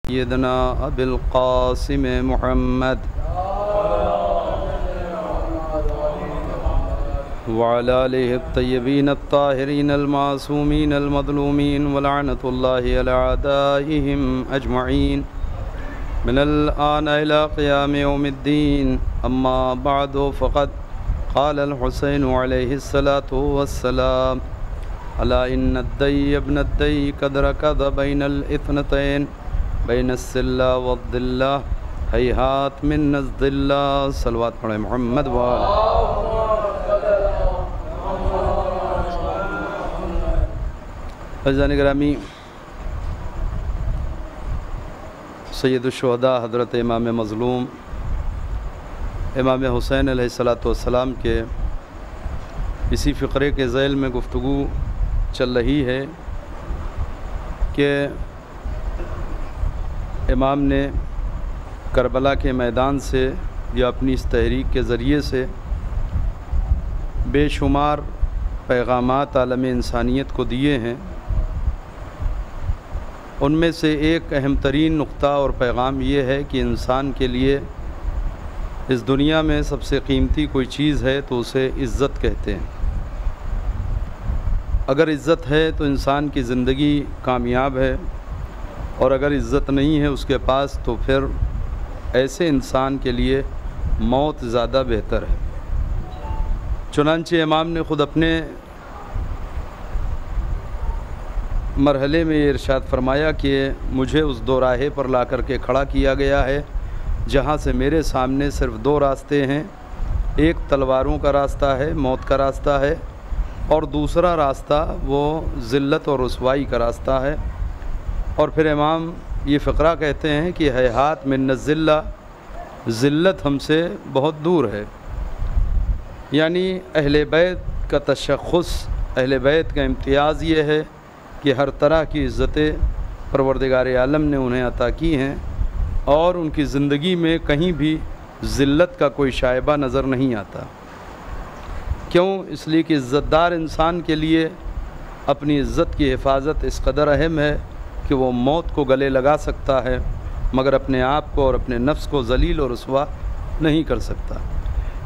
سیدنا ابی القاسم محمد وعلى آله الطيبين الطاهرين المعصومين المظلومين ولعنة الله على أعدائهم أجمعين من الآن إلى قيام يوم الدين. أما بعد فقد قال الحسين عليه الصلاة والسلام ألا إن الدي ابن الدي قد ركض بين الاثنتين بين السلة والظلة هيهات من الظلة. صلوات پڑھیں محمد وآلہ. عزیزان گرامی، سید الشہداء حضرت امام مظلوم امام حسین علیہ السلام کے اسی فقرے کے ذیل میں گفتگو چل رہی ہے کہ امام نے کربلا کے میدان سے یا اپنی اس تحریک کے ذریعے سے بے شمار پیغامات عالم انسانیت کو دیے ہیں. ان میں سے ایک اہم ترین نقطہ اور پیغام یہ ہے کہ انسان کے لیے اس دنیا میں سب سے قیمتی کوئی چیز ہے تو اسے عزت کہتے ہیں. اگر عزت ہے تو انسان کی زندگی کامیاب ہے، اور اگر عزت نہیں ہے اس کے پاس تو پھر ایسے انسان کے لیے موت زیادہ بہتر ہے. چنانچہ امام نے خود اپنے مرحلے میں یہ ارشاد فرمایا کہ مجھے اس دو راہے پر لا کر کے کھڑا کیا گیا ہے جہاں سے میرے سامنے صرف دو راستے ہیں. ایک تلواروں کا راستہ ہے، موت کا راستہ ہے، اور دوسرا راستہ وہ ذلت اور رسوائی کا راستہ ہے. اور پھر امام یہ فقرہ کہتے ہیں کہ ہیہات من الذلہ، ذلت ہم سے بہت دور ہے. یعنی اہل بیت کا تشخص، اہل بیت کا امتیاز یہ ہے کہ ہر طرح کی عزتیں پروردگار عالم نے انہیں عطا کی ہیں، اور ان کی زندگی میں کہیں بھی ذلت کا کوئی شائبہ نظر نہیں آتا. کیوں؟ اس لیے کہ عزت دار انسان کے لیے اپنی عزت کی حفاظت اس قدر اہم ہے کہ وہ موت کو گلے لگا سکتا ہے مگر اپنے آپ کو اور اپنے نفس کو ذلیل اور رسوا نہیں کر سکتا.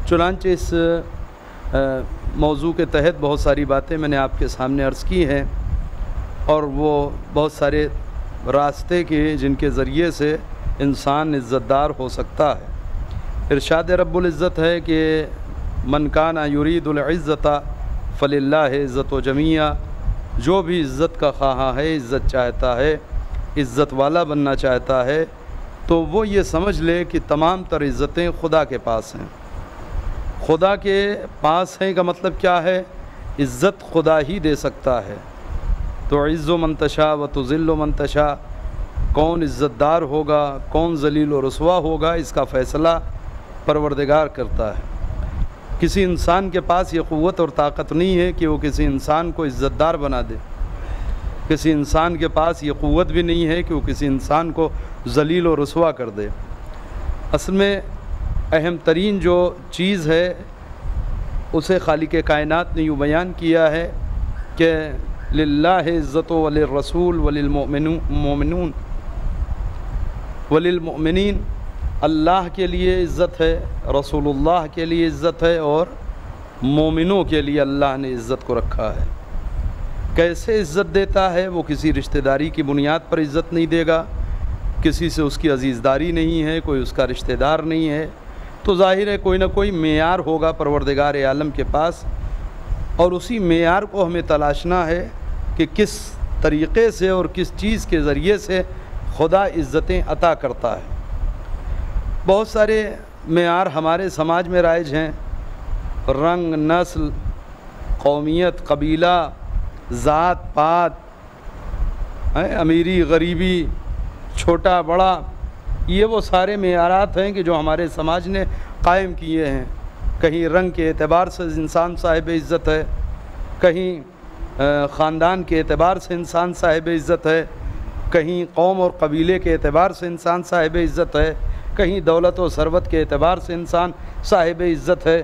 چنانچہ اس موضوع کے تحت بہت ساری باتیں میں نے آپ کے سامنے عرض کی ہیں، اور وہ بہت سارے راستے کے جن کے ذریعے سے انسان عزت دار ہو سکتا ہے. ارشاد رب العزت ہے کہ من کان یرید العزت فللہ عزت و جمیع، جو بھی عزت کا خواہاں ہے، عزت چاہتا ہے، عزت والا بننا چاہتا ہے، تو وہ یہ سمجھ لے کہ تمام تر عزتیں خدا کے پاس ہیں. خدا کے پاس ہیں کا مطلب کیا ہے؟ عزت خدا ہی دے سکتا ہے. تو عز و منتشا و تذل و منتشا، کون عزت دار ہوگا، کون ذلیل و رسوا ہوگا، اس کا فیصلہ پروردگار کرتا ہے. کسی انسان کے پاس یہ قوت اور طاقت نہیں ہے کہ وہ کسی انسان کو عزت دار بنا دے. کسی انسان کے پاس یہ قوت بھی نہیں ہے کہ وہ کسی انسان کو ذلیل و رسوا کر دے. اصل میں اہم ترین جو چیز ہے اسے خالق کائنات نے یوں بیان کیا ہے کہ للہ عزت وللرسول وللمؤمنین، اللہ کے لیے عزت ہے، رسول اللہ کے لیے عزت ہے، اور مومنوں کے لیے اللہ نے عزت کو رکھا ہے. کیسے عزت دیتا ہے؟ وہ کسی رشتہ داری کی بنیاد پر عزت نہیں دے گا، کسی سے اس کی عزیزداری نہیں ہے، کوئی اس کا رشتہ دار نہیں ہے، تو ظاہر ہے کوئی نہ کوئی معیار ہوگا پروردگار عالم کے پاس، اور اسی معیار کو ہمیں تلاشنا ہے کہ کس طریقے سے اور کس چیز کے ذریعے سے خدا عزتیں عطا کرتا ہے. بہت سارے معیار ہمارے سماج میں رائج ہیں، رنگ، نسل، قومیت، قبیلہ، ذات پات، امیری غریبی، چھوٹا بڑا، یہ وہ سارے معیارات ہیں کہ جو ہمارے سماج نے قائم کیے ہیں. کہیں رنگ کے اعتبار سے انسان صاحب عزت ہے، کہیں خاندان کے اعتبار سے انسان صاحب عزت ہے، کہیں قوم اور قبیلے کے اعتبار سے انسان صاحب عزت ہے، کہیں دولت و ثروت کے اعتبار سے انسان صاحب عزت ہے.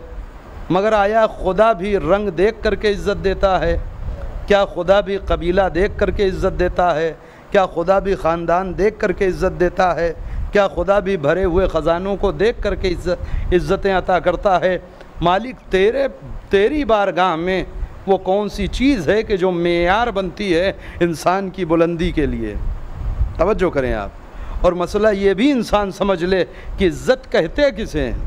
مگر آیا خدا بھی رنگ دیکھ کر کے عزت دیتا ہے؟ کیا خدا بھی قبیلہ دیکھ کر کے عزت دیتا ہے؟ کیا خدا بھی خاندان دیکھ کر کے عزت دیتا ہے؟ کیا خدا بھی بھرے ہوئے خزانوں کو دیکھ کر کے عزتیں عطا کرتا ہے؟ مالک تیری بارگاہ میں وہ کون سی چیز ہے کہ جو معیار بنتی ہے انسان کی بلندی کے لیے؟ توجہ کریں آپ۔ اور مسئلہ یہ بھی انسان سمجھ لے کہ عزت کہتے کسے ہیں،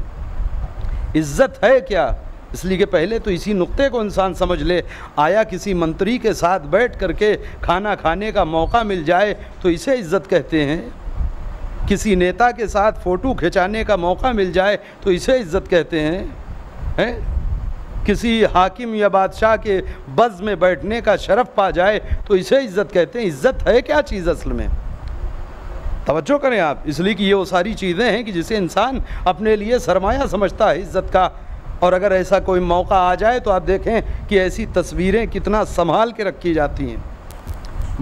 عزت ہے کیا؟ اس لیے کہ پہلے تو اسی نقطے کو انسان سمجھ لے، آیا کسی منتری کے ساتھ بیٹھ کر کے کھانا کھانے کا موقع مل جائے تو اسے عزت کہتے ہیں؟ کسی نیتا کے ساتھ فوٹو کھنچانے کا موقع مل جائے تو اسے عزت کہتے ہیں؟ کسی حاکم یا بادشاہ کے بز میں بیٹھنے کا شرف پا جائے تو اسے عزت کہتے ہیں؟ عزت ہے کیا چیز اصل میں؟ توجہ کریں آپ، اس لیے کہ یہ وہ ساری چیزیں ہیں کہ جسے انسان اپنے لیے سرمایہ سمجھتا ہے عزت کا۔ اور اگر ایسا کوئی موقع آ جائے تو آپ دیکھیں کہ ایسی تصویریں کتنا سنبھال کے رکھی جاتی ہیں،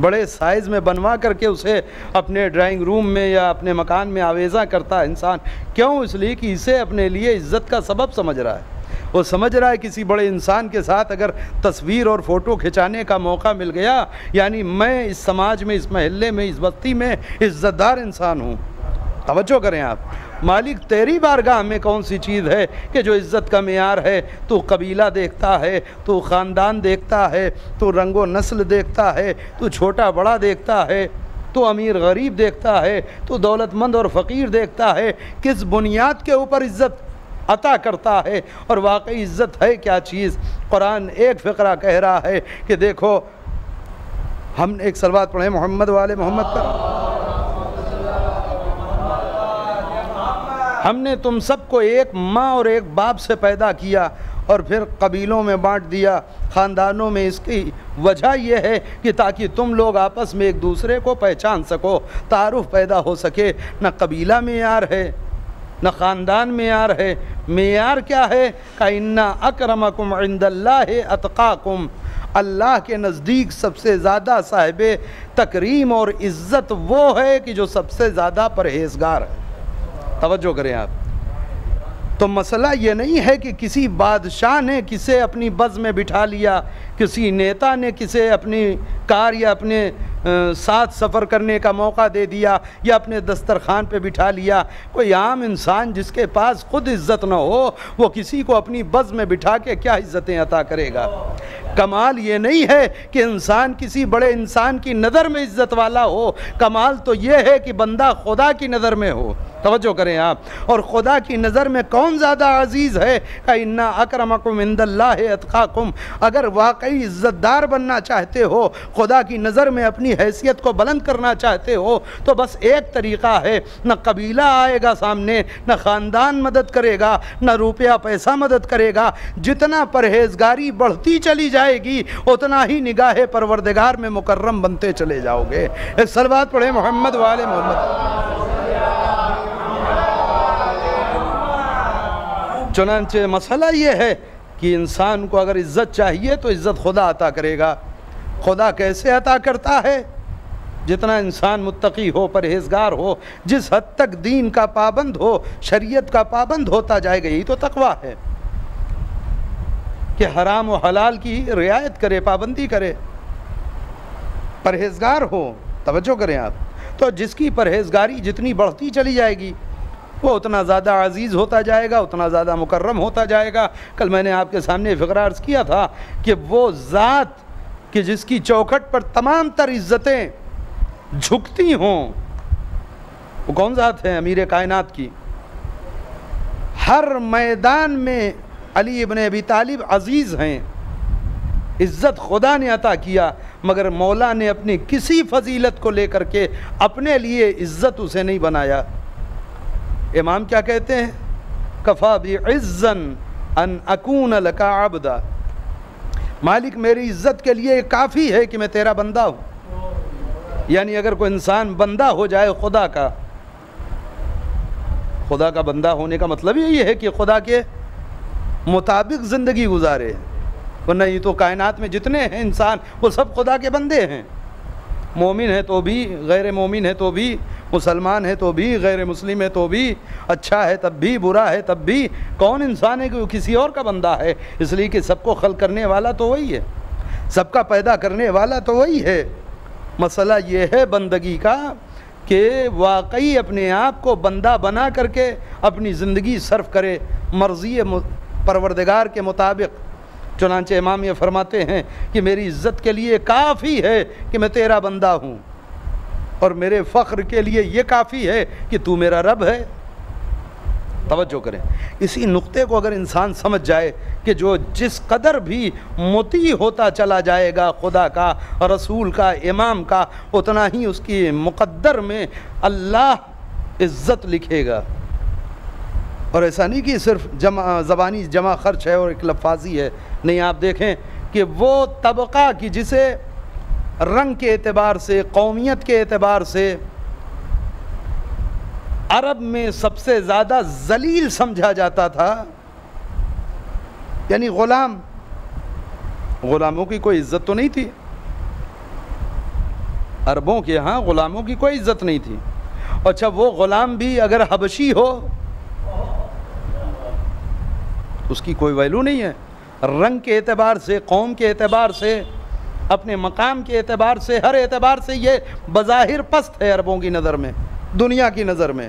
بڑے سائز میں بنوا کر کے اسے اپنے ڈرائنگ روم میں یا اپنے مکان میں آویزاں کرتا ہے انسان۔ کیوں؟ اس لیے کہ اسے اپنے لیے عزت کا سبب سمجھ رہا ہے۔ وہ سمجھ رہا ہے کسی بڑے انسان کے ساتھ اگر تصویر اور فوٹو کھنچانے کا موقع مل گیا، یعنی میں اس سماج میں، اس محلے میں، اس بستی میں عزت دار انسان ہوں۔ توجہ کریں آپ، مالک تیری بارگاہ میں کون سی چیز ہے کہ جو عزت کا معیار ہے؟ تو قبیلہ دیکھتا ہے، تو خاندان دیکھتا ہے، تو رنگ و نسل دیکھتا ہے، تو چھوٹا بڑا دیکھتا ہے، تو امیر غریب دیکھتا ہے، تو دولت مند اور فقیر دیکھتا ہے۔ کس بنیاد کے اوپر عزت عطا کرتا ہے؟ اور واقعی عزت ہے کیا چیز؟ قرآن ایک فقرہ کہہ رہا ہے کہ دیکھو، ہم ایک صلوات پڑھیں محمد والے محمد پر۔ ہم نے تم سب کو ایک ماں اور ایک باپ سے پیدا کیا اور پھر قبیلوں میں بانٹ دیا، خاندانوں میں۔ اس کی وجہ یہ ہے کہ تاکہ تم لوگ آپس میں ایک دوسرے کو پہچان سکو، تعارف پیدا ہو سکے۔ نہ قبیلہ معیار ہے، نہ خاندان معیار ہے۔ معیار کیا ہے؟ کہ ان اکرمکم عند اللہ اتقاکم، اللہ کے نزدیک سب سے زیادہ صاحب تکریم اور عزت وہ ہے کہ جو سب سے زیادہ پرہیزگار ہے۔ توجہ کریں آپ، تو مسئلہ یہ نہیں ہے کہ کسی بادشاہ نے کسے اپنی بز میں بٹھا لیا، کسی نیتا نے کسے اپنی کار یا اپنے ساتھ سفر کرنے کا موقع دے دیا یا اپنے دسترخوان پہ بٹھا لیا۔ کوئی عام انسان جس کے پاس خود عزت نہ ہو، وہ کسی کو اپنی بز میں بٹھا کے کیا عزتیں عطا کرے گا؟ کمال یہ نہیں ہے کہ انسان کسی بڑے انسان کی نظر میں عزت والا ہو، کمال تو یہ ہے کہ بندہ خدا کی نظر میں ہو۔ توجہ کریں آپ، اور خدا کی نظر میں کون زیادہ عزیز ہے؟ کہ ان اکرمکم عند اللہ اتقاکم۔ اگر واقعی عزت دار بننا چاہتے ہو، خدا کی نظر میں اپنی حیثیت کو بلند کرنا چاہتے ہو، تو بس ایک طریقہ ہے، نہ قبیلہ آئے گا سامنے، نہ خاندان مدد کرے گا، نہ روپیہ پیسہ مدد کرے گا۔ جتنا پرہیزگاری بڑھتی چلی جائے گی، اتنا ہی نگاہ پروردگار میں مکرم بنتے چلے جاؤ گے۔ ایک صلوات پڑھیں محمد والے محمد۔ چنانچہ مسئلہ یہ ہے کہ انسان کو اگر عزت چاہیے تو عزت خدا عطا کرے گا۔ خدا کیسے عطا کرتا ہے؟ جتنا انسان متقی ہو، پرہیزگار ہو، جس حد تک دین کا پابند ہو، شریعت کا پابند ہوتا جائے گا، یہی تو تقویٰ ہے کہ حرام و حلال کی رعایت کرے، پابندی کرے، پرہیزگار ہو۔ توجہ کریں آپ، تو جس کی پرہیزگاری جتنی بڑھتی چلی جائے گی، وہ اتنا زیادہ عزیز ہوتا جائے گا، اتنا زیادہ مکرم ہوتا جائے گا۔ کل میں نے آپ کے سامنے فقرہ عرض کیا تھا کہ وہ ذات کہ جس کی چوکھٹ پر تمام تر عزتیں جھکتی ہوں، وہ کون ذات ہے؟ امیر کائنات کی۔ ہر میدان میں علی ابن ابی طالب عزیز ہیں، عزت خدا نے عطا کیا، مگر مولا نے اپنی کسی فضیلت کو لے کر کے اپنے لیے عزت اسے نہیں بنایا۔ امام کیا کہتے ہیں؟ کفا بعزا ان اکون لک عبدا، مالک میری عزت کے لیے کافی ہے کہ میں تیرا بندہ ہوں۔ یعنی اگر کوئی انسان بندہ ہو جائے خدا کا بندہ ہونے کا مطلب یہی ہے کہ خدا کے مطابق زندگی گزارے، ورنہ یہ تو کائنات میں جتنے ہیں انسان وہ سب خدا کے بندے ہیں، مومن ہے تو بھی، غیر مومن ہے تو بھی، مسلمان ہے تو بھی، غیر مسلم ہے تو بھی، اچھا ہے تب بھی، برا ہے تب بھی۔ کون انسان ہے کہ وہ کسی اور کا بندہ ہے؟ اس لیے کہ سب کو خلق کرنے والا تو وہی ہے، سب کا پیدا کرنے والا تو وہی ہے۔ مسئلہ یہ ہے بندگی کا کہ واقعی اپنے آپ کو بندہ بنا کر کے اپنی زندگی صرف کرے مرضی پروردگار کے مطابق۔ چنانچہ امام یہ فرماتے ہیں کہ میری عزت کے لیے کافی ہے کہ میں تیرا بندہ ہوں، اور میرے فخر کے لیے یہ کافی ہے کہ تو میرا رب ہے۔ توجہ کریں، اسی نقطے کو اگر انسان سمجھ جائے کہ جو جس قدر بھی مطیع ہوتا چلا جائے گا خدا کا، رسول کا، امام کا، اتنا ہی اس کی مقدر میں اللہ عزت لکھے گا۔ اور ایسا نہیں کہ صرف زبانی جمع خرچ ہے اور ایک لفاظی ہے، نہیں، آپ دیکھیں کہ وہ طبقہ کی جسے رنگ کے اعتبار سے، قومیت کے اعتبار سے عرب میں سب سے زیادہ ذلیل سمجھا جاتا تھا، یعنی غلام، غلاموں کی کوئی عزت تو نہیں تھی، عربوں کے ہاں غلاموں کی کوئی عزت نہیں تھی۔ اچھا، وہ غلام بھی اگر حبشی ہو اس کی کوئی ویلو نہیں ہے، رنگ کے اعتبار سے، قوم کے اعتبار سے، اپنے مقام کے اعتبار سے، ہر اعتبار سے یہ بظاہر پست ہے عربوں کی نظر میں، دنیا کی نظر میں۔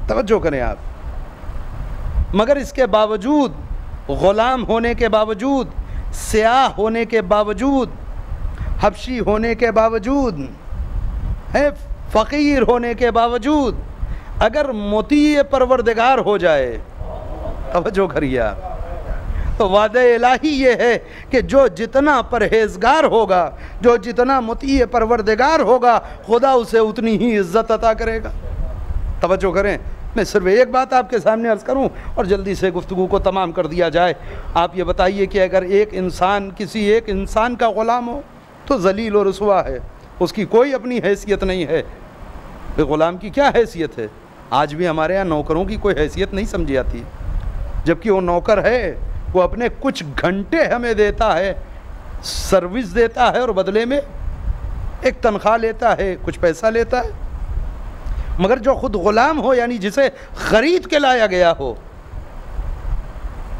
توجہ کریں آپ، مگر اس کے باوجود، غلام ہونے کے باوجود، سیاہ ہونے کے باوجود، حبشی ہونے کے باوجود، فقیر ہونے کے باوجود، اگر مطیع پروردگار ہو جائے، توجہ کریے آپ، تو وعدہ الہی یہ ہے کہ جو جتنا پرہیزگار ہوگا، جو جتنا مطیع پروردگار ہوگا، خدا اسے اتنی ہی عزت عطا کرے گا۔ توجہ کریں، میں صرف ایک بات آپ کے سامنے عرض کروں اور جلدی سے گفتگو کو تمام کر دیا جائے۔ آپ یہ بتائیے کہ اگر ایک انسان کسی ایک انسان کا غلام ہو تو ذلیل و رسوا ہے، اس کی کوئی اپنی حیثیت نہیں ہے۔ غلام کی کیا حیثیت ہے؟ آج بھی ہمارے ہاں نوکروں کی کوئی حیثیت نہیں سمجھی جاتی، جبکہ وہ نوکر ہے، وہ اپنے کچھ گھنٹے ہمیں دیتا ہے، سروس دیتا ہے، اور بدلے میں ایک تنخواہ لیتا ہے، کچھ پیسہ لیتا ہے۔ مگر جو خود غلام ہو، یعنی جسے خرید کے لایا گیا ہو،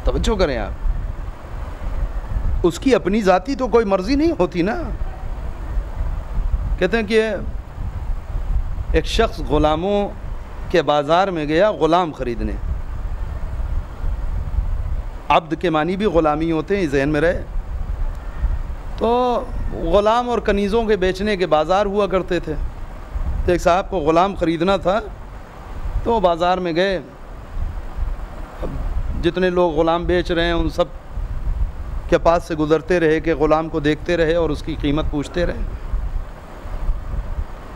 توجہ کریں آپ، اس کی اپنی ذاتی تو کوئی مرضی نہیں ہوتی نا۔ کہتے ہیں کہ ایک شخص غلاموں کے بازار میں گیا غلام خریدنے، عبد کے معنی بھی غلامی ہوتے ہیں، ذہن میں رہے، تو غلام اور کنیزوں کے بیچنے کے بازار ہوا کرتے تھے۔ تو ایک صاحب کو غلام خریدنا تھا تو وہ بازار میں گئے، جتنے لوگ غلام بیچ رہے ہیں ان سب کے پاس سے گزرتے رہے کہ غلام کو دیکھتے رہے اور اس کی قیمت پوچھتے رہے۔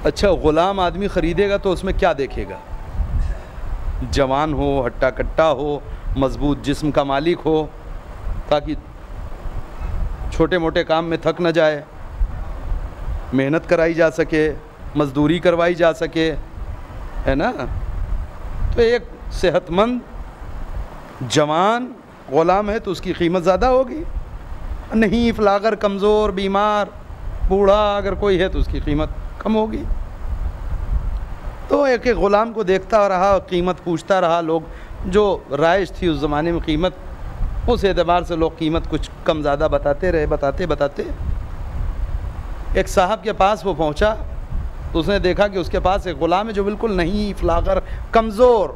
اچھا، غلام آدمی خریدے گا تو اس میں کیا دیکھے گا؟ جوان ہو، ہٹا کٹا ہو، مضبوط جسم کا مالک ہو، تاکہ چھوٹے موٹے کام میں تھک نہ جائے، محنت کرائی جا سکے، مزدوری کروائی جا سکے، ہے نا؟ تو ایک صحت مند جوان غلام ہے تو اس کی قیمت زیادہ ہوگی، نہیں فلاغر، کمزور، بیمار، بوڑھا اگر کوئی ہے تو اس کی قیمت کم ہوگی۔ تو ایک ایک غلام کو دیکھتا رہا، قیمت پوچھتا رہا، لوگ جو رائج تھی اس زمانے میں قیمت، اس اعتبار سے لوگ قیمت کچھ کم زیادہ بتاتے رہے، بتاتے ایک صاحب کے پاس وہ پہنچا، اس نے دیکھا کہ اس کے پاس ایک غلام ہے جو بالکل نہیں فلاغر، کمزور،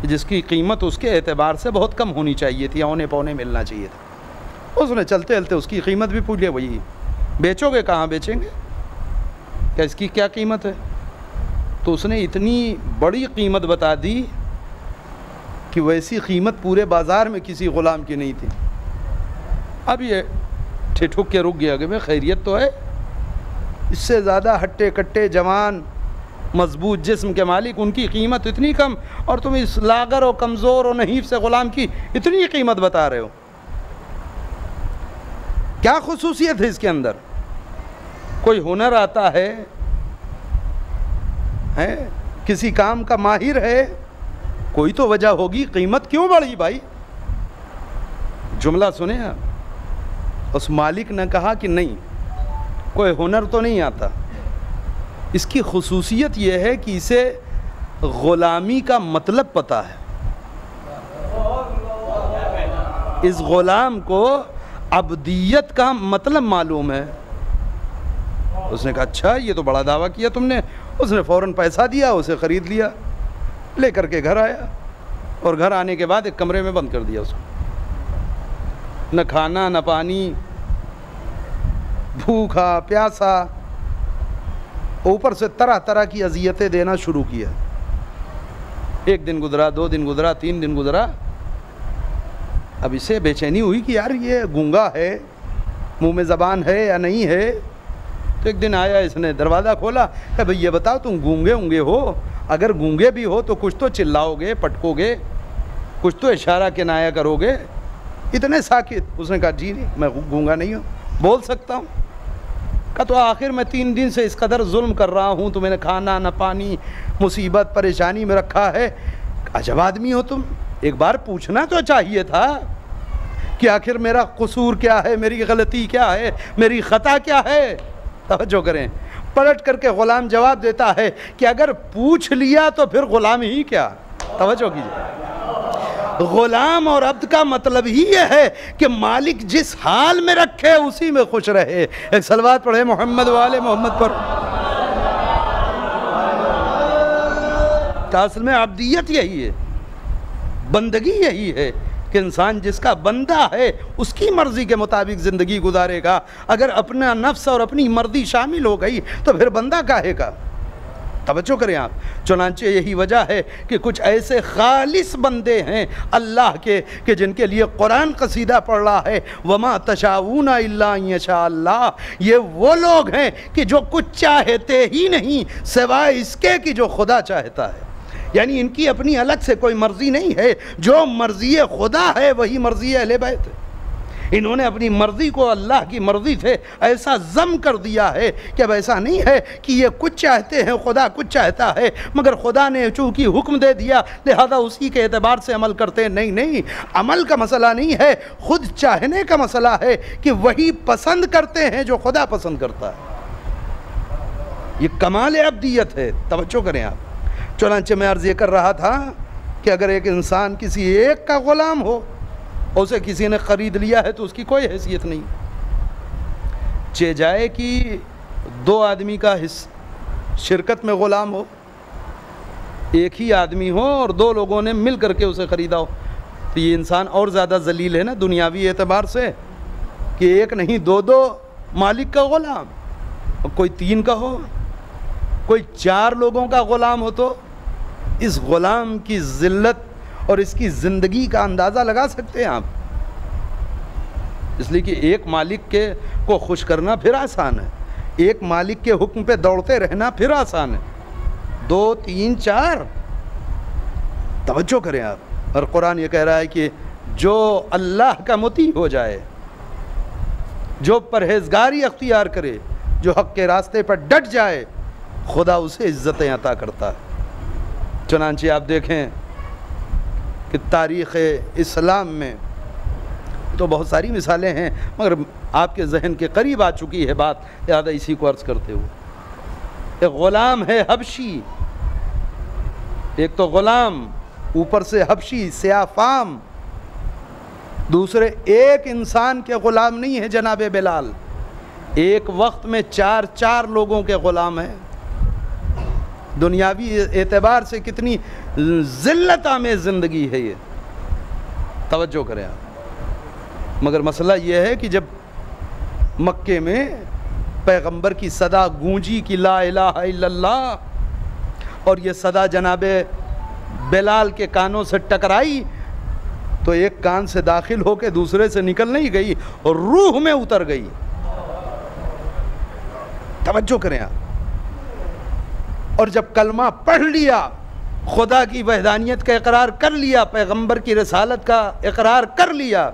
جس کی قیمت اس کے اعتبار سے بہت کم ہونی چاہیے تھی، اونے پونے ملنا چاہیے تھا۔ اس نے چلتے چلتے اس کی قیمت بھی پوچھ لیا، وہی بیچو گے؟ کہاں بیچیں گے؟ کہ اس کی کیا قیمت ہے؟ تو اس نے اتنی بڑی قیمت بتا دی کہ ویسی قیمت پورے بازار میں کسی غلام کی نہیں تھی۔ اب یہ ٹھٹک کے رک گیا کہ میں خیریت تو ہے، اس سے زیادہ ہٹے کٹے جوان مضبوط جسم کے مالک، ان کی قیمت اتنی کم، اور تم اس لاغر و کمزور و نحیف سے غلام کی اتنی قیمت بتا رہے ہو۔ کیا خصوصیت ہے اس کے اندر؟ کوئی ہنر آتا ہے، کسی کام کا ماہر ہے، کوئی تو وجہ ہوگی، قیمت کیوں بڑھی بھائی؟ جملہ سنیں آپ، اس مالک نے کہا کہ نہیں، کوئی ہنر تو نہیں آتا، اس کی خصوصیت یہ ہے کہ اسے غلامی کا مطلب پتہ ہے، اس غلام کو عبدیت کا مطلب معلوم ہے، اس نے کہا اچھا یہ تو بڑا دعویٰ کیا تم نے. اس نے فوراً پیسہ دیا, اسے خرید لیا, لے کر کے گھر آیا, اور گھر آنے کے بعد ایک کمرے میں بند کر دیا اس کو. نہ کھانا نہ پانی, بھوکا پیاسا, اوپر سے طرح طرح کی اذیتیں دینا شروع کیا. ایک دن گزرا, 2 دن گزرا, 3 دن گزرا. اب اسے بے چینی ہوئی کہ یار یہ گونگا ہے, منہ میں زبان ہے یا نہیں ہے. تو ایک دن آیا, اس نے دروازہ کھولا, کہ بھئی یہ بتاؤ تم گونگے ہونگے ہو, اگر گونگے بھی ہو تو کچھ تو چلاؤ گے, پٹکو گے, کچھ تو اشارہ کنایا کرو گے, اتنے ساکت. اس نے کہا جی نہیں میں گونگا نہیں ہوں, بول سکتا ہوں. کہا تو آخر میں 3 دن سے اس قدر ظلم کر رہا ہوں, تو میں نے کھانا نہ پانی, مصیبت پریشانی میں رکھا ہے. عجب آدمی ہو تم, ایک بار پوچھنا تو چاہیے تھا کہ آخر میرا قصور کیا ہے, میری غلطی کیا ہے, میری خطا کیا ہے. توجہ کریں, پلٹ کر کے غلام جواب دیتا ہے کہ اگر پوچھ لیا تو پھر غلام ہی کیا. توجہ کیجیے, غلام اور عبد کا مطلب ہی یہ ہے کہ مالک جس حال میں رکھے اسی میں خوش رہے. ایک صلوات پڑھے محمد والے محمد پر. اصل میں عبدیت یہی ہے, بندگی یہی ہے کہ انسان جس کا بندہ ہے اس کی مرضی کے مطابق زندگی گزارے گا. اگر اپنا نفس اور اپنی مرضی شامل ہو گئی تو پھر بندہ کاہے کا. توجہ کریں آپ. چنانچہ یہی وجہ ہے کہ کچھ ایسے خالص بندے ہیں اللہ کے کہ جن کے لیے قرآن قصیدہ پڑھ رہا ہے وَمَا تَشَاءُونَ إِلَّا أَن يَشَاءَ اللَّهُ. یہ وہ لوگ ہیں کہ جو کچھ چاہتے ہی نہیں سوائے اس کے کہ جو خدا چاہتا ہے. یعنی ان کی اپنی الگ سے کوئی مرضی نہیں ہے, جو مرضی خدا ہے وہی مرضی اہل بیت ہے. انہوں نے اپنی مرضی کو اللہ کی مرضی سے ایسا ضم کر دیا ہے کہ اب ایسا نہیں ہے کہ یہ کچھ چاہتے ہیں خدا کچھ چاہتا ہے, مگر خدا نے چونکہ حکم دے دیا لہذا اسی کے اعتبار سے عمل کرتے ہیں. نہیں, عمل کا مسئلہ نہیں ہے, خود چاہنے کا مسئلہ ہے کہ وہی پسند کرتے ہیں جو خدا پسند کرتا ہے. یہ کمال عبدیت ہے. توجہ کریں آپ. چنانچہ میں عرض یہ کر رہا تھا کہ اگر ایک انسان کسی ایک کا غلام ہو, اسے کسی نے خرید لیا ہے تو اس کی کوئی حیثیت نہیں. چہ جائے کہ 2 آدمی کا شرکت میں غلام ہو, ایک ہی آدمی ہو اور 2 لوگوں نے مل کر کے اسے خریدا ہو, تو یہ انسان اور زیادہ ذلیل ہے نا دنیاوی اعتبار سے کہ ایک نہیں 2 مالک کا غلام. کوئی 3 کا ہو, کوئی 4 لوگوں کا غلام ہو, تو اس غلام کی ذلت اور اس کی زندگی کا اندازہ لگا سکتے ہیں آپ. اس لیے کہ ایک مالک کو خوش کرنا پھر آسان ہے, ایک مالک کے حکم پہ دوڑتے رہنا پھر آسان ہے. 2 3 4. توجہ کریں آپ. اور قرآن یہ کہہ رہا ہے کہ جو اللہ کا مطیع ہو جائے, جو پرہیزگاری اختیار کرے, جو حق کے راستے پر ڈٹ جائے, خدا اسے عزتیں عطا کرتا ہے. چنانچہ آپ دیکھیں کہ تاریخ اسلام میں تو بہت ساری مثالیں ہیں, مگر آپ کے ذہن کے قریب آ چکی ہے بات, لہذا اسی کو عرض کرتے ہوئے. ایک غلام ہے حبشی, ایک تو غلام اوپر سے حبشی سیاہ فام, دوسرے ایک انسان کے غلام نہیں ہے جناب بلال, ایک وقت میں 4 لوگوں کے غلام ہیں. دنیاوی اعتبار سے کتنی ذلت آمیز زندگی ہے یہ. توجہ کریں آپ. مگر مسئلہ یہ ہے کہ جب مکے میں پیغمبر کی صدا گونجی کہ لا الہ الا اللہ, اور یہ صدا جناب بلال کے کانوں سے ٹکرائی تو ایک کان سے داخل ہو کے دوسرے سے نکل نہیں گئی اور روح میں اتر گئی. توجہ کریں آپ. اور جب کلمہ پڑھ لیا, خدا کی وحدانیت کا اقرار کر لیا, پیغمبر کی رسالت کا اقرار کر لیا,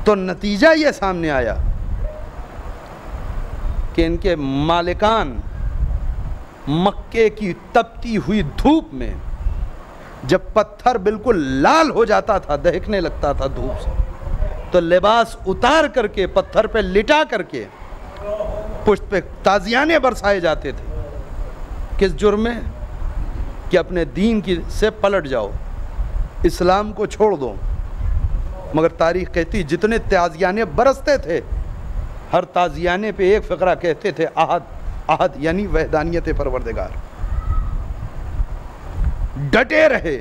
تو نتیجہ یہ سامنے آیا کہ ان کے مالکان مکے کی تپتی ہوئی دھوپ میں جب پتھر بالکل لال ہو جاتا تھا, دہکنے لگتا تھا دھوپ سے, تو لباس اتار کر کے پتھر پہ لٹا کر کے پشت پہ تازیانے برسائے جاتے تھے. کس جرم میں؟ کہ اپنے دین سے پلٹ جاؤ, اسلام کو چھوڑ دو. مگر تاریخ کہتی جتنے تازیانے برستے تھے ہر تازیانے پہ ایک فقرہ کہتے تھے احد یعنی وحدانیت پروردگار. ڈٹے رہے،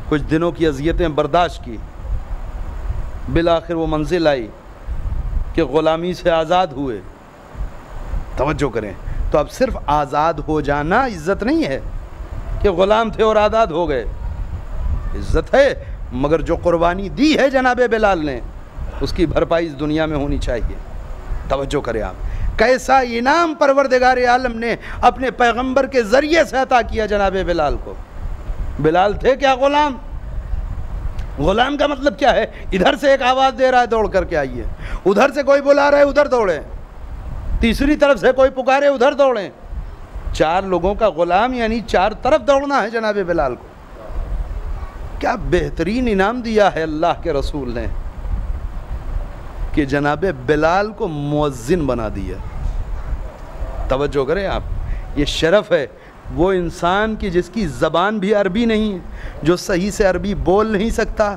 کچھ دنوں کی اذیتیں برداشت کی، بالآخر وہ منزل آئی کہ غلامی سے آزاد ہوئے. توجہ کریں، تو اب صرف آزاد ہو جانا عزت نہیں ہے کہ غلام تھے اور آزاد ہو گئے. عزت ہے، مگر جو قربانی دی ہے جناب بلال نے اس کی بھرپائی اس دنیا میں ہونی چاہیے. توجہ کریں آپ، کیسا انعام پروردگار عالم نے اپنے پیغمبر کے ذریعے سے عطا کیا جناب بلال کو. بلال تھے کیا غلام؟ غلام کا مطلب کیا ہے؟ ادھر سے ایک آواز دے رہا ہے دوڑ کر کے آئیے، ادھر سے کوئی بلا رہا ہے ادھر دوڑیں، تیسری طرف سے کوئی پکارے ادھر دوڑیں. 4 لوگوں کا غلام یعنی 4 طرف دوڑنا ہے جناب بلال کو. کیا بہترین انعام دیا ہے اللہ کے رسول نے کہ جناب بلال کو مؤذن بنا دیا. توجہ کریں آپ، یہ شرف ہے وہ انسان کی جس کی زبان بھی عربی نہیں ہے، جو صحیح سے عربی بول نہیں سکتا،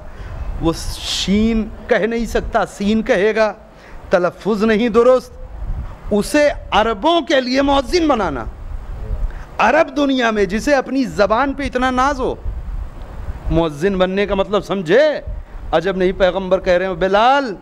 وہ شین کہہ نہیں سکتا، سین کہے گا، تلفظ نہیں درست، اسے عربوں کے لیے مؤذن بنانا. عرب دنیا میں جسے اپنی زبان پہ اتنا ناز ہو، مؤذن بننے کا مطلب سمجھے؟ عجب نہیں پیغمبر کہہ رہے ہیں بلال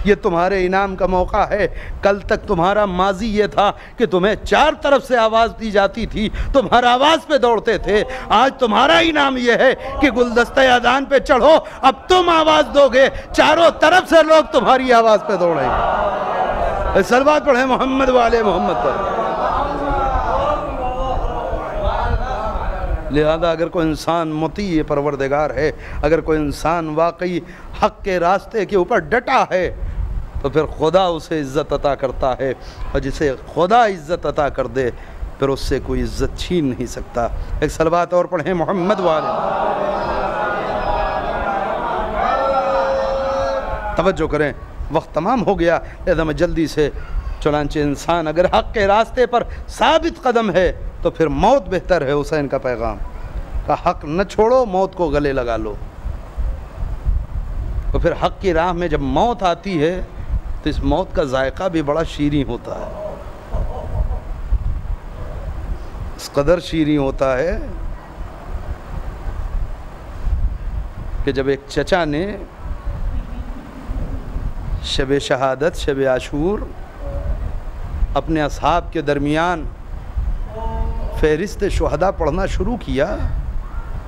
یہ تمہارے انعام کا موقع ہے. کل تک تمہارا ماضی یہ تھا کہ تمہیں 4 طرف سے آواز دی جاتی تھی، تم ہر آواز پہ دوڑتے تھے. آج تمہارا انعام یہ ہے کہ گلدستہ اذان پہ چڑھو، اب تم آواز دو گے، چاروں طرف سے لوگ تمہاری آواز پہ دوڑیں گے. صلوات پڑھیں محمد والے محمد پر. لہذا اگر کوئی انسان مطیع پروردگار ہے، اگر کوئی انسان واقعی حق کے راستے کے اوپر ڈٹا ہے، تو پھر خدا اسے عزت عطا کرتا ہے، اور جسے خدا عزت عطا کر دے پھر اس سے کوئی عزت چھین نہیں سکتا. ایک صلوات اور پڑھیں محمد والے. توجہ کریں، وقت تمام ہو گیا، لہذا میں جلدی سے، چنانچہ انسان اگر حق کے راستے پر ثابت قدم ہے تو پھر موت بہتر ہے. حسین کا پیغام کہ حق نہ چھوڑو، موت کو گلے لگا لو. تو پھر حق کی راہ میں جب موت آتی ہے تو اس موت کا ذائقہ بھی بڑا شیریں ہوتا ہے. اس قدر شیریں ہوتا ہے کہ جب ایک چچا نے شب شہادت، شب عاشور اپنے اصحاب کے درمیان فہرست شہداء پڑھنا شروع کیا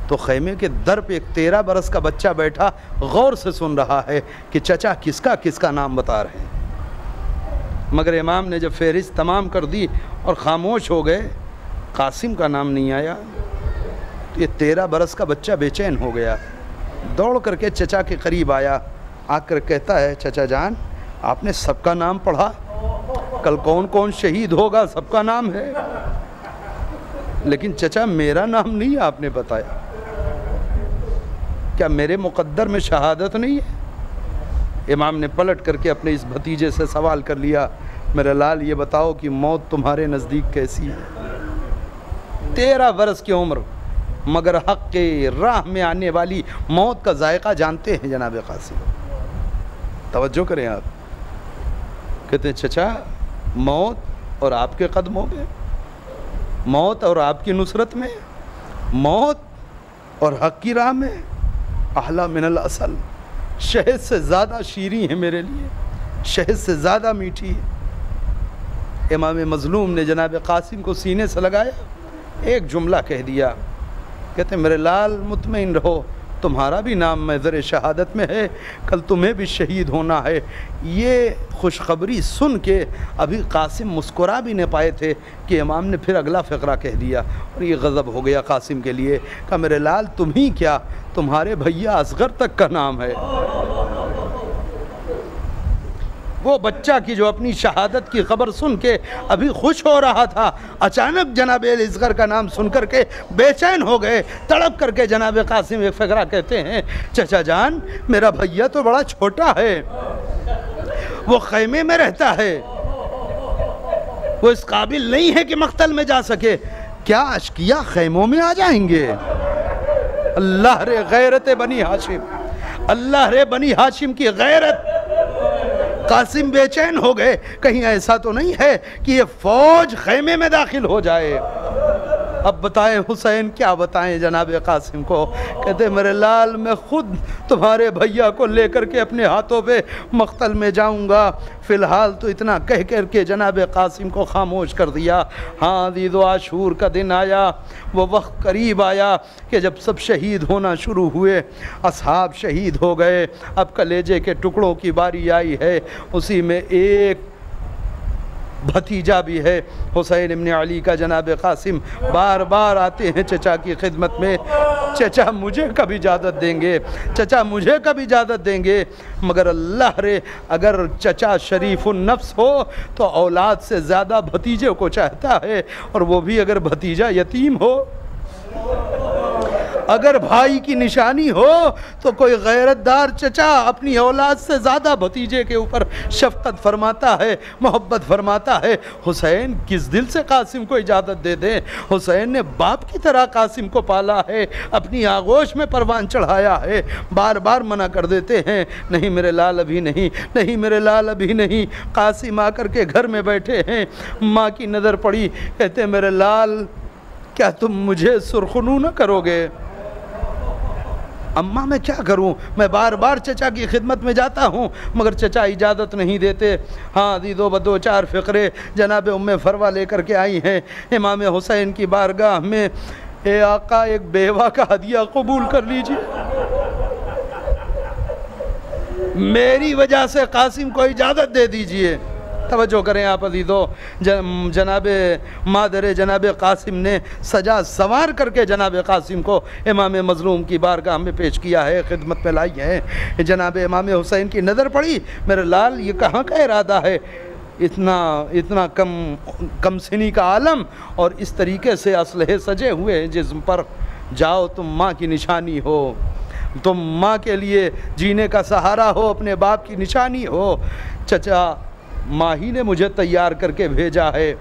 تو خیمے کے در پہ ایک 13 برس کا بچہ بیٹھا غور سے سن رہا ہے کہ چچا کس کا نام بتا رہے ہیں. مگر امام نے جب فہرست تمام کر دی اور خاموش ہو گئے، قاسم کا نام نہیں آیا، تو یہ 13 برس کا بچہ بے چین ہو گیا. دوڑ کر کے چچا کے قریب آیا، آ کر کہتا ہے چچا جان آپ نے سب کا نام پڑھا، کل کون کون شہید ہوگا سب کا نام ہے، لیکن چچا میرا نام نہیں آپ نے بتایا، کیا میرے مقدر میں شہادت نہیں ہے؟ امام نے پلٹ کر کے اپنے اس بھتیجے سے سوال کر لیا، میرے لال یہ بتاؤ کہ موت تمہارے نزدیک کیسی ہے؟ 13 برس کی عمر، مگر حق کے راہ میں آنے والی موت کا ذائقہ جانتے ہیں جناب قاسم. توجہ کریں آپ، کہتے ہیں چچا موت اور آپ کے قدموں میں، موت اور آپ کی نصرت میں، موت اور حق کی راہ میں، احلی من الاصل، شہد سے زیادہ شیریں ہے میرے لیے، شہد سے زیادہ میٹھی ہے. امام مظلوم نے جناب قاسم کو سینے سے لگایا، ایک جملہ کہہ دیا، کہتے میرے لال مطمئن رہو، تمہارا بھی نام محضر شہادت میں ہے، کل تمہیں بھی شہید ہونا ہے. یہ خوشخبری سن کے ابھی قاسم مسکرا بھی نہیں پائے تھے کہ امام نے پھر اگلا فقرہ کہہ دیا، اور یہ غضب ہو گیا قاسم کے لیے، کہ میرے لال تم ہی کیا، تمہارے بھیا اصغر تک کا نام ہے. وہ بچہ کی جو اپنی شہادت کی خبر سن کے ابھی خوش ہو رہا تھا، اچانک جناب اصغر کا نام سن کر کے بے چین ہو گئے. تڑپ کر کے جناب قاسم ایک فقرہ کہتے ہیں، چچا جان میرا بھیا تو بڑا چھوٹا ہے، وہ خیمے میں رہتا ہے، وہ اس قابل نہیں ہے کہ مقتل میں جا سکے، کیا اشقیا خیموں میں آ جائیں گے؟ اللہ رے غیرت بنی ہاشم، اللہ رے بنی ہاشم کی غیرت، قاسم بے چین ہو گئے، کہیں ایسا تو نہیں ہے کہ یہ فوج خیمے میں داخل ہو جائے۔ اب بتائیں حسین کیا بتائیں جناب قاسم کو؟ کہتے میرے لال میں خود تمہارے بھیا کو لے کر کے اپنے ہاتھوں پہ مقتل میں جاؤں گا، فی الحال تو اتنا کہہ کر کے جناب قاسم کو خاموش کر دیا۔ ہاں عید و عاشور کا دن آیا، وہ وقت قریب آیا کہ جب سب شہید ہونا شروع ہوئے، اصحاب شہید ہو گئے، اب کلیجے کے ٹکڑوں کی باری آئی ہے۔ اسی میں ایک بھتیجا بھی ہے حسین ابن علی کا، جناب قاسم بار بار آتے ہیں چچا کی خدمت میں، چچا مجھے کب اجازت دیں گے، چچا مجھے کب اجازت دیں گے؟ مگر اللہ رے، اگر چچا شریف النفس ہو تو اولاد سے زیادہ بھتیجے کو چاہتا ہے، اور وہ بھی اگر بھتیجا یتیم ہو۔ اگر بھائی کی نشانی ہو تو کوئی غیرت دار چچا اپنی اولاد سے زیادہ بھتیجے کے اوپر شفقت فرماتا ہے، محبت فرماتا ہے۔ حسین کس دل سے قاسم کو اجازت دے دیں؟ حسین نے باپ کی طرح قاسم کو پالا ہے، اپنی آغوش میں پروان چڑھایا ہے، بار بار منع کر دیتے ہیں، نہیں میرے لال ابھی نہیں، نہیں میرے لال ابھی نہیں۔ قاسم آ کر کے گھر میں بیٹھے ہیں، ماں کی نظر پڑی، کہتے میرے لال کیا تم مجھے سرخنو نہ کرو گے؟ اماں میں کیا کروں، میں بار بار چچا کی خدمت میں جاتا ہوں مگر چچا اجازت نہیں دیتے۔ ہاں دو بدو چار فقرے جناب ام فروا لے کر کے آئی ہیں امام حسین کی بارگاہ میں، اے آقا ایک بیوہ کا ہدیہ قبول کر لیجئے، میری وجہ سے قاسم کو اجازت دے دیجئے۔ توجہ کریں آپ عزیزو، جناب مادر جناب قاسم نے سجا سوار کر کے جناب قاسم کو امام مظلوم کی بارگاہ میں پیش کیا ہے، خدمت میں لائی ہے۔ جناب امام حسین کی نظر پڑی، میرے لال یہ کہاں کا ارادہ ہے؟ اتنا کم سنی کا عالم اور اس طریقے سے اسلحے سجے ہوئے ہیں جسم پر، جاؤ تم ماں کی نشانی ہو، تم ماں کے لیے جینے کا سہارا ہو، اپنے باپ کی نشانی ہو۔ چچا ماں ہی نے مجھے تیار کر کے بھیجا ہے۔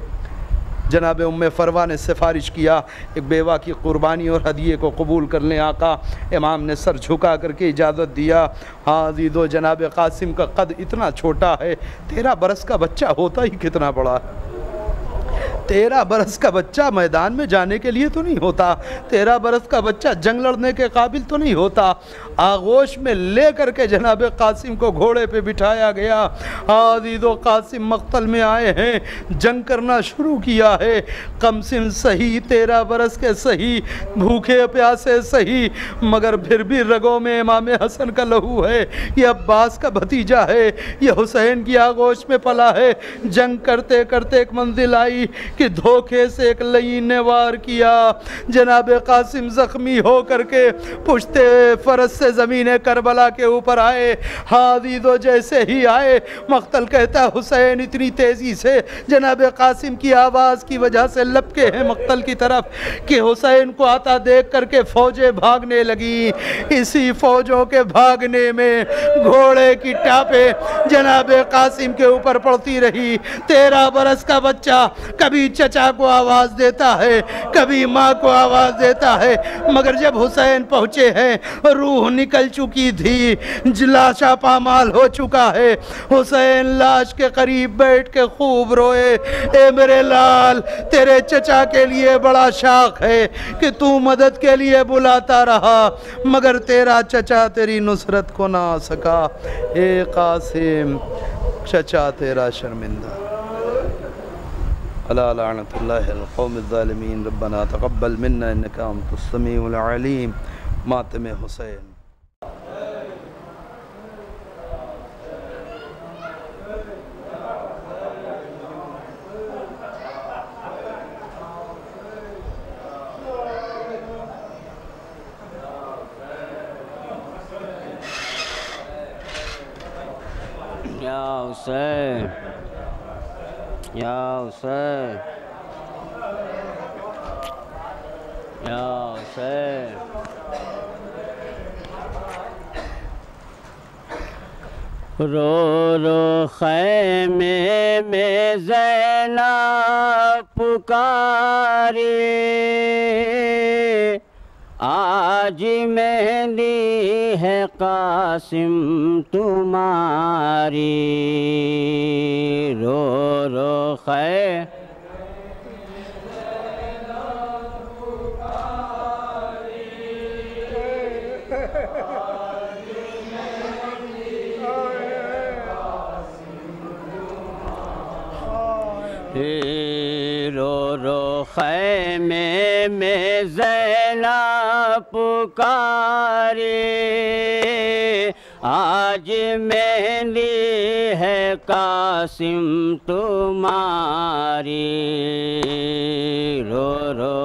جناب ام فروا نے سفارش کیا ایک بیوہ کی قربانی اور ہدیے کو قبول کر لیں آقا۔ امام نے سر جھکا کر کے اجازت دیا۔ ہاں عزیزو، جناب قاسم کا قد اتنا چھوٹا ہے، 13 برس کا بچہ ہوتا ہی کتنا بڑا ہے۔ 13 برس کا بچہ میدان میں جانے کے لیے تو نہیں ہوتا، 13 برس کا بچہ جنگ لڑنے کے قابل تو نہیں ہوتا۔ آغوش میں لے کر کے جناب قاسم کو گھوڑے پہ بٹھایا گیا۔ عزیزو، قاسم مقتل میں آئے ہیں، جنگ کرنا شروع کیا ہے، کم سن صحیح، 13 برس کے صحیح، بھوکے پیاسے صحیح، مگر پھر بھی رگوں میں امام حسن کا لہو ہے، یہ عباس کا بھتیجا ہے، یہ حسین کی آغوش میں پلا ہے۔ جنگ کرتے کرتے ایک منزل آئی کہ دھوکے سے ایک لعین نے وار کیا، جناب قاسم زخمی ہو کر کے پشت فرس سے زمین کربلا کے اوپر آئے۔ عزیزو، جیسے ہی آئے مقتل کہتا حسین اتنی تیزی سے جناب قاسم کی آواز کی وجہ سے لپکے ہیں مقتل کی طرف کہ حسین کو آتا دیکھ کر کے فوجیں بھاگنے لگی۔ اسی فوجوں کے بھاگنے میں گھوڑے کی ٹاپیں جناب قاسم کے اوپر پڑتی رہی۔ 13 برس کا بچہ کبھی چچا کو آواز دیتا ہے، کبھی ماں کو آواز دیتا ہے، مگر جب حسین پہنچے ہیں روح نکل چکی تھی، لاشا پامال ہو چکا ہے۔ حسین لاش کے قریب بیٹھ کے خوب روئے، اے میرے لال، تیرے چچا کے لیے بڑا شاق ہے کہ تو مدد کے لیے بلاتا رہا مگر تیرا چچا تیری نصرت کو نہ آ سکا۔ اے قاسم، چچا تیرا شرمندہ۔ الا لعنت اللہ القوم الظالمین، ربنا تقبل منا انک انت السمیع العلیم۔ ماتم حسین۔ یا حسین، یا حسین، یا حسین۔ رو رو خیمے میں زینب پکاری، آج مہندی ہے قاسم تمہاری، رو رو خیر رو رو خیمے میں زینب پکارے، آج مہندی ہے قاسم تمہاری، رو رو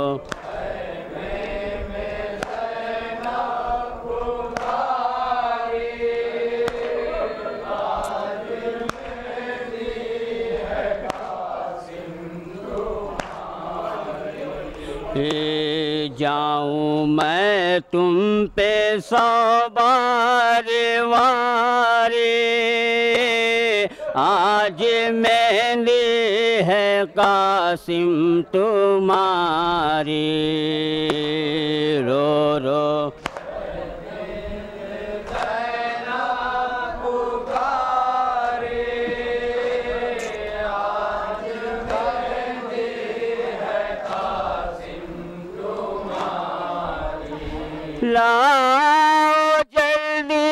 جاؤں میں تم پہ 100 بار وارے، آج مہندی ہے قاسم تمہاری، رو رو لاؤ جلدی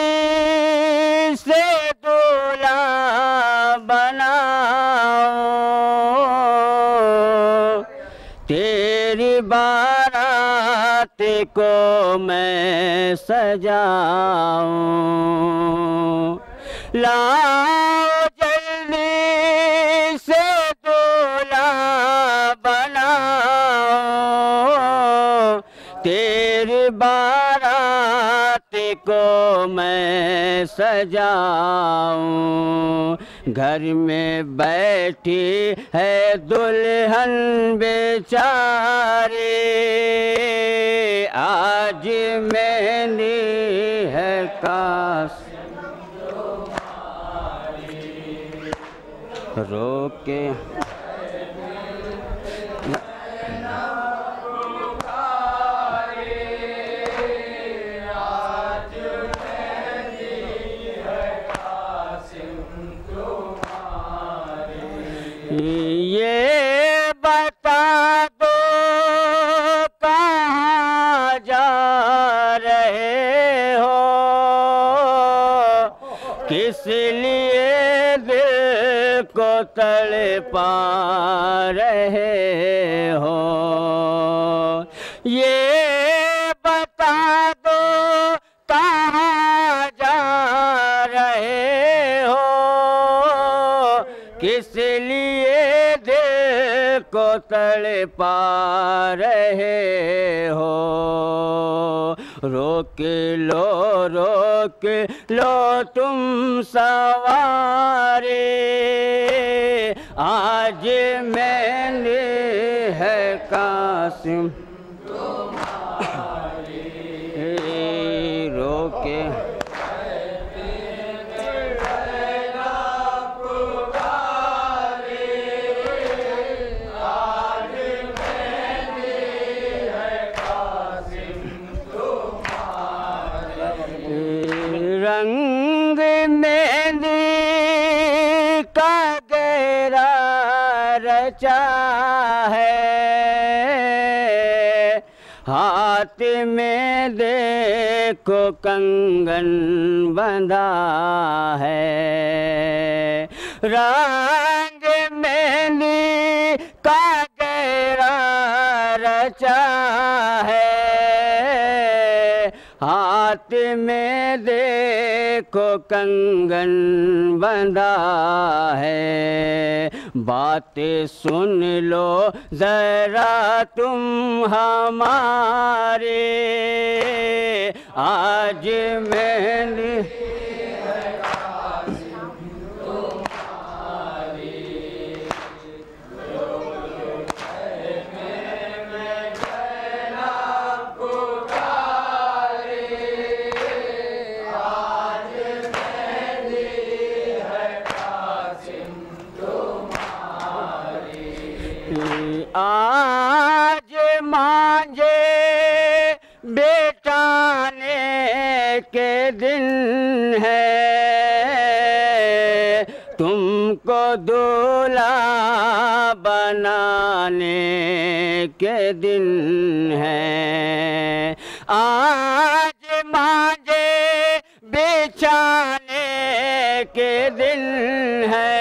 سے دولہا بناؤ، تیری بارات کو میں سجاؤں، لاؤ جلدی سے دولہا بناؤ، تیری بارات کو میں سجاؤں، گھر میں بیٹھی ہے دلہن بیچاری، آج مہندی ہے قاسم رو کے یہ بتا دو کہاں جا رہے ہو، کس لیے دل کو تڑپا رہے ہو، یہ بتا دو کہاں جا رہے ہو، کس لیے دل کو تڑپا رہے ہو، روک لو تم سوارے، آج مہندی ہے قاسم روکے رنگ مہندی کا گہرا رچا ہے، ہاتھ میں دیکھو کنگن بندھا ہے، رنگ مہندی کا گہرا رچا ہے، ہاتھ میں دیکھو کنگن بندھا ہے، باتیں سن لو ذرا تم ہمارے، آج مہندی آج مانجے بے دن ہے، تم کو دولہا بنانے کے دن ہے، آج مانجے بچھانے کے دن ہے،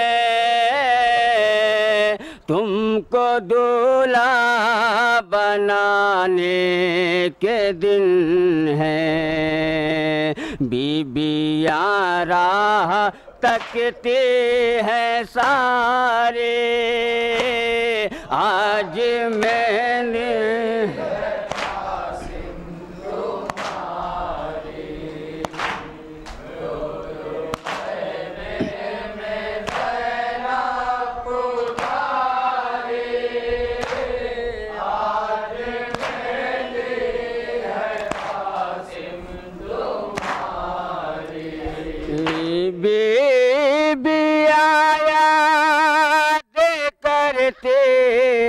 تم کو دولہا بنانے کے دن ہے، بیویاں راہ تکتے ہیں سارے، آج میں نے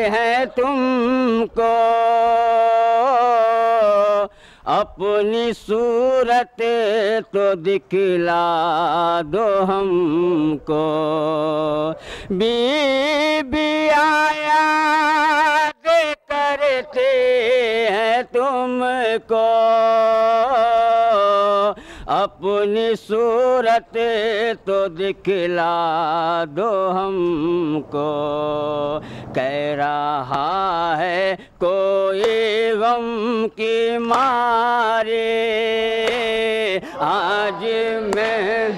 ہیں تم کو اپنی صورت تو دکھلا دو ہم کو، بیویاں یاد کرتے ہیں تم کو اپنی صورت تو دکھلا دو ہم کو، کہہ رہا ہے کوئی غم کی مارے، آج میں